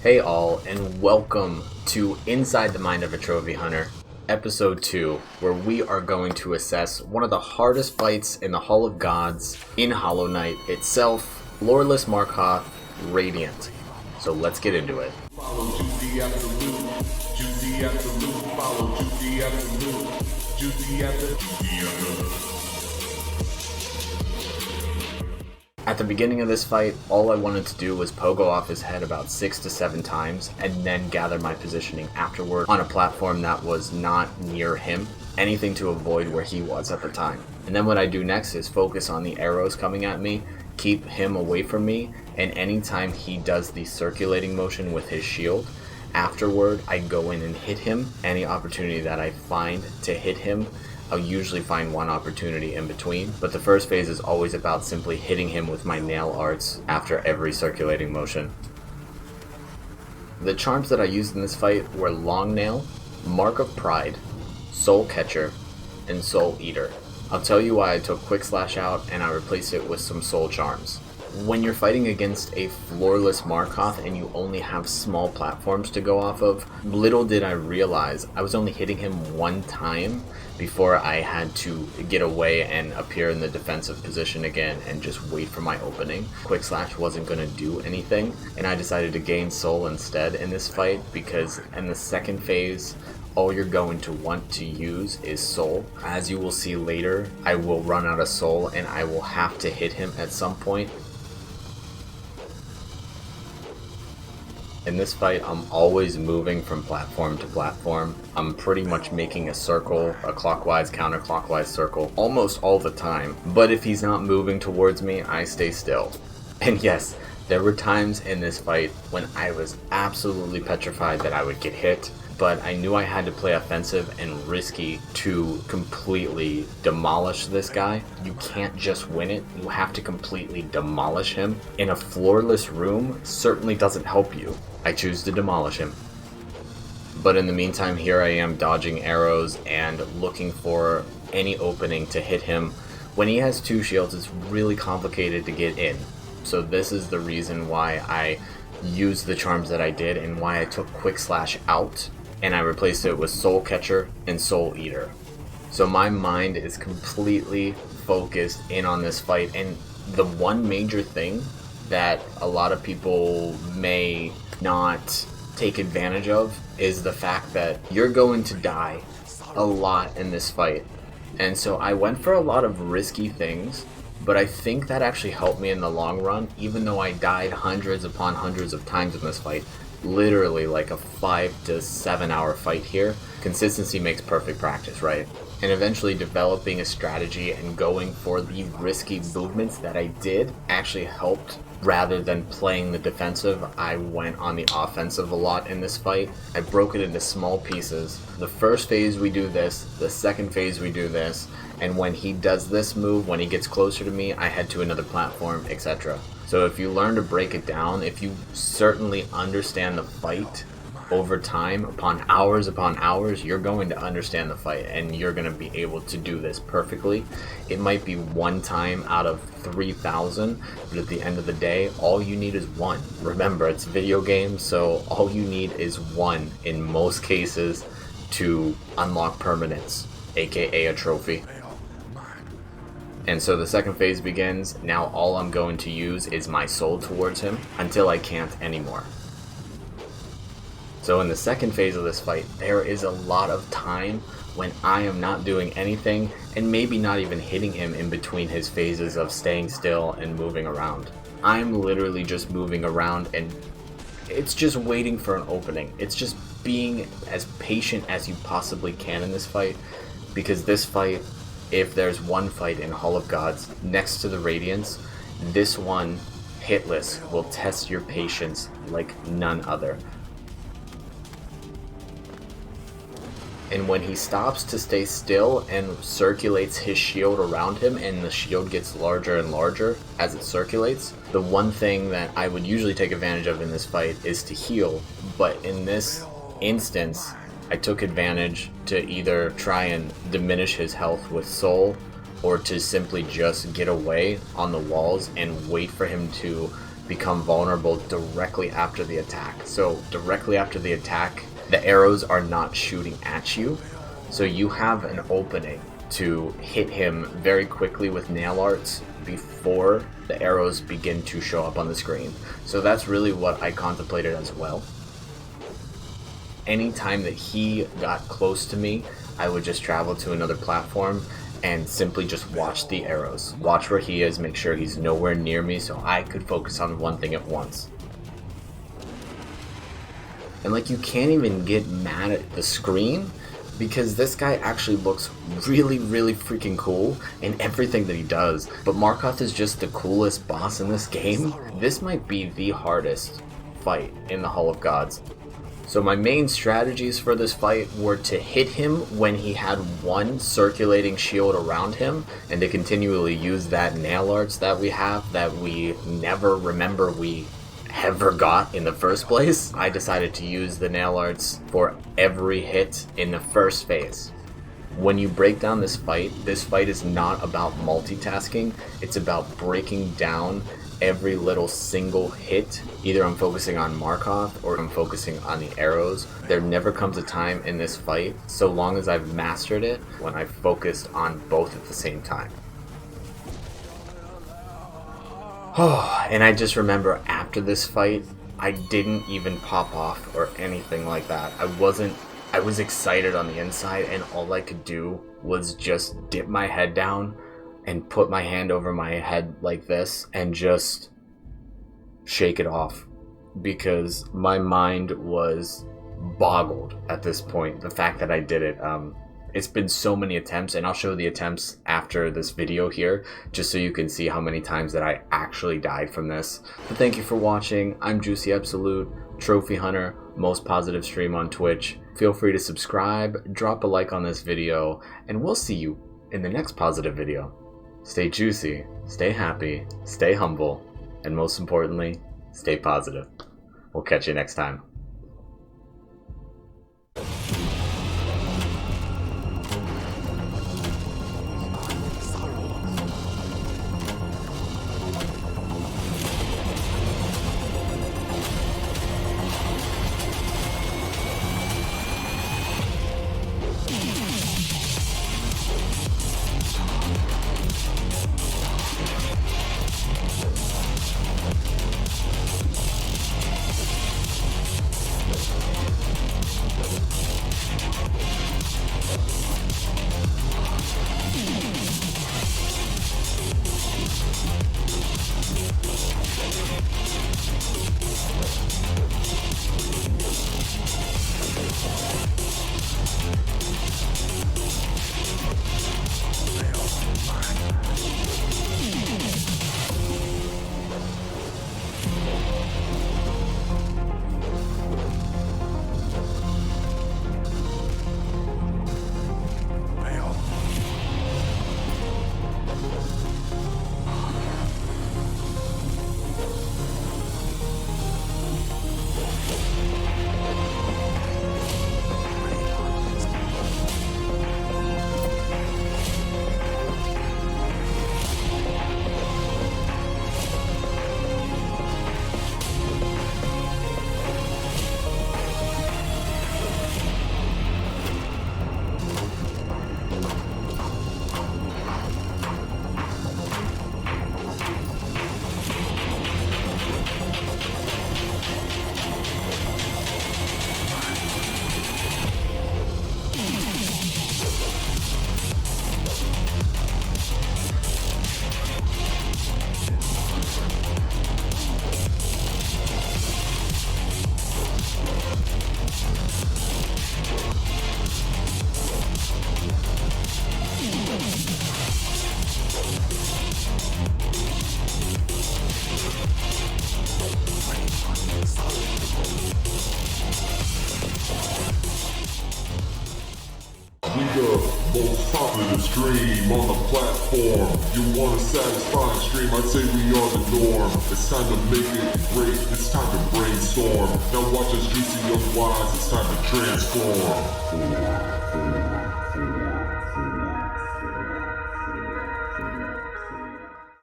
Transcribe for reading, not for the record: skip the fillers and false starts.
Hey all, and welcome to Inside the Mind of a Trophy Hunter, Episode 2, where we are going to assess one of the hardest fights in the Hall of Gods in Hollow Knight itself, Floorless Markoth Radiant. So let's get into it. Follow Juicy Absolute, Juicy Absolute, follow Juicy Absolute, Juicy Absolute. At the beginning of this fight, all I wanted to do was pogo off his head about 6 to 7 times, and then gather my positioning afterward on a platform that was not near him, anything to avoid where he was at the time. And then what I do next is focus on the arrows coming at me, keep him away from me, and anytime he does the circulating motion with his shield, afterward I go in and hit him. Any opportunity that I find to hit him, I'll usually find one opportunity in between, but the first phase is always about simply hitting him with my nail arts after every circulating motion. The charms that I used in this fight were Long Nail, Mark of Pride, Soul Catcher, and Soul Eater. I'll tell you why I took Quick Slash out and I replaced it with some Soul Charms. When you're fighting against a floorless Markoth and you only have small platforms to go off of, little did I realize I was only hitting him one time before I had to get away and appear in the defensive position again and just wait for my opening. Quick Slash wasn't going to do anything, and I decided to gain Soul instead in this fight because in the second phase, all you're going to want to use is Soul. As you will see later, I will run out of Soul and I will have to hit him at some point. In this fight, I'm always moving from platform to platform. I'm pretty much making a circle, a clockwise, counterclockwise circle, almost all the time. But if he's not moving towards me, I stay still. And yes, there were times in this fight when I was absolutely petrified that I would get hit, but I knew I had to play offensive and risky to completely demolish this guy. You can't just win it, you have to completely demolish him. In a floorless room certainly doesn't help you. I choose to demolish him. But in the meantime, here I am dodging arrows and looking for any opening to hit him. When he has 2 shields, it's really complicated to get in. So this is the reason why I used the charms that I did and why I took Quick Slash out and I replaced it with Soul Catcher and Soul Eater. So my mind is completely focused in on this fight, and the one major thing that a lot of people may not take advantage of is the fact that you're going to die a lot in this fight. And so I went for a lot of risky things, but I think that actually helped me in the long run, even though I died hundreds upon hundreds of times in this fight. Literally like a 5 to 7 hour fight here. Consistency makes perfect practice, right? And eventually developing a strategy and going for the risky movements that I did actually helped. Rather than playing the defensive, I went on the offensive a lot in this fight. I broke it into small pieces. The first phase we do this, the second phase we do this, and when he does this move, when he gets closer to me, I head to another platform, etc. So if you learn to break it down, if you certainly understand the fight over time, upon hours, you're going to understand the fight and you're going to be able to do this perfectly. It might be one time out of 3,000, but at the end of the day, all you need is one. Remember, it's video games, so all you need is one in most cases to unlock permanence, aka a trophy. And so the second phase begins. Now all I'm going to use is my soul towards him until I can't anymore. So in the second phase of this fight, there is a lot of time when I am not doing anything and maybe not even hitting him in between his phases of staying still and moving around. I'm literally just moving around and it's just waiting for an opening. It's just being as patient as you possibly can in this fight, because this fight, if there's one fight in Hall of Gods next to the Radiance, this one, hitless, will test your patience like none other. And when he stops to stay still and circulates his shield around him, and the shield gets larger and larger as it circulates, the one thing that I would usually take advantage of in this fight is to heal. But in this instance, I took advantage to either try and diminish his health with soul, or to simply just get away on the walls and wait for him to become vulnerable directly after the attack. So directly after the attack, the arrows are not shooting at you, so you have an opening to hit him very quickly with nail arts before the arrows begin to show up on the screen. So that's really what I contemplated as well. Anytime that he got close to me, I would just travel to another platform and simply just watch the arrows. Watch where he is, make sure he's nowhere near me so I could focus on one thing at once. And like, you can't even get mad at the screen because this guy actually looks really, really freaking cool in everything that he does. But Markoth is just the coolest boss in this game. This might be the hardest fight in the Hall of Gods. So my main strategies for this fight were to hit him when he had one circulating shield around him, and to continually use that nail arts that we have that we never remember we ever got in the first place. I decided to use the nail arts for every hit in the first phase. When you break down this fight is not about multitasking, it's about breaking down every little single hit. Either I'm focusing on Markoth or I'm focusing on the arrows. There never comes a time in this fight, so long as I've mastered it, when I focused on both at the same time. Oh, and I just remember after this fight, I didn't even pop off or anything like that. I was excited on the inside, and all I could do was just dip my head down and put my hand over my head like this and just shake it off, because my mind was boggled at this point, the fact that I did it. It's been so many attempts, and I'll show the attempts after this video here, just so you can see how many times that I actually died from this. But thank you for watching. I'm Juicy Absolute, Trophy Hunter, most positive stream on Twitch. Feel free to subscribe, drop a like on this video, and we'll see you in the next positive video. Stay juicy, stay happy, stay humble, and most importantly, stay positive. We'll catch you next time. Most popular stream on the platform. You want a satisfying stream? I'd say we are the norm. It's time to make it great. It's time to brainstorm. Now watch us juicy young wise. It's time to transform.